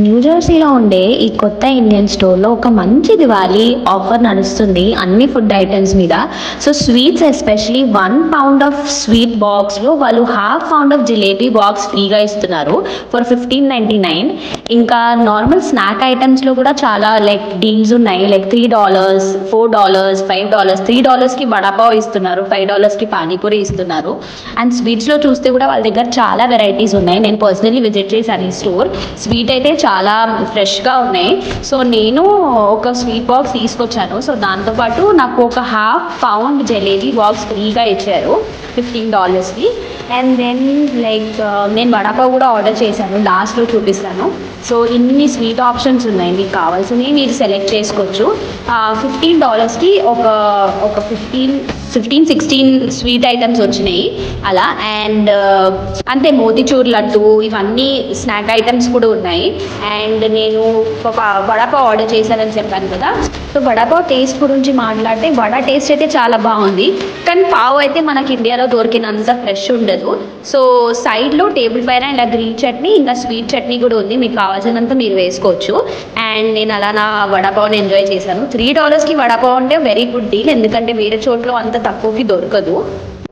న్యూజెర్సీలో ఉండే ఈ కొత్త ఇండియన్ స్టోర్లో ఒక మంచి దివాళీ ఆఫర్ నడుస్తుంది అన్ని ఫుడ్ ఐటమ్స్ మీద. So sweets especially 1 pound of sweet బాక్స్లో వాళ్ళు ½ pound ఆఫ్ జిలేబీ బాక్స్ ఫ్రీగా ఇస్తున్నారు ఫర్ $15.99. ఇంకా నార్మల్ స్నాక్ ఐటమ్స్లో కూడా చాలా లైక్ డీల్స్ ఉన్నాయి. లైక్ $3, $4, $5, $3కి వడాపావ్ ఇస్తున్నారు, $5కి పానీపూరి ఇస్తున్నారు. అండ్ స్వీట్స్లో చూస్తే కూడా వాళ్ళ దగ్గర చాలా వెరైటీస్ ఉన్నాయి. నేను పర్సనలీ విజిట్ చేశాను ఈ స్టోర్. స్వీట్ అయితే చాలా ఫ్రెష్గా ఉన్నాయి. సో నేను ఒక స్వీట్ బాక్స్ తీసుకొచ్చాను. సో దాంతోపాటు నాకు ఒక ½ pound జలేబీ బాక్స్ ఫ్రీగా ఇచ్చారు $15కి. అండ్ దెన్ లైక్ నేను వడాపావ్ కూడా ఆర్డర్ చేశాను, లాస్ట్లో చూపిస్తాను. సో ఇన్ని స్వీట్ ఆప్షన్స్ ఉన్నాయి, మీకు కావాల్సినవి మీరు సెలెక్ట్ చేసుకోవచ్చు. $15కి ఒక 15-16 స్వీట్ ఐటమ్స్ వచ్చినాయి అలా. అండ్ అంతే మోతిచూర్ లడ్డు ఇవన్నీ స్నాక్ ఐటమ్స్ కూడా ఉన్నాయి. అండ్ నేను ఒక వడాపావ్ ఆర్డర్ చేశానని చెప్పాను కదా. సో వడాపావ్ టేస్ట్ గురించి మాట్లాడితే వడ టేస్ట్ అయితే చాలా బాగుంది, కానీ పావు అయితే మనకి ఇండియాలో దొరికినంత ఫ్రెష్ ఉండదు. సో సైడ్లో టేబుల్ పైన ఇలా గ్రీన్ చట్నీ ఇంకా స్వీట్ చట్నీ కూడా ఉంది, మీకు కావాల్సినంత మీరు వేసుకోవచ్చు. అండ్ నేను అలా నా వడాపావ్ని ఎంజాయ్ చేశాను. $3కి వడాపావ్ అంటే వెరీ గుడ్ డీల్, ఎందుకంటే వేరే చోట్ల అంత తక్కువకి దొరకదు.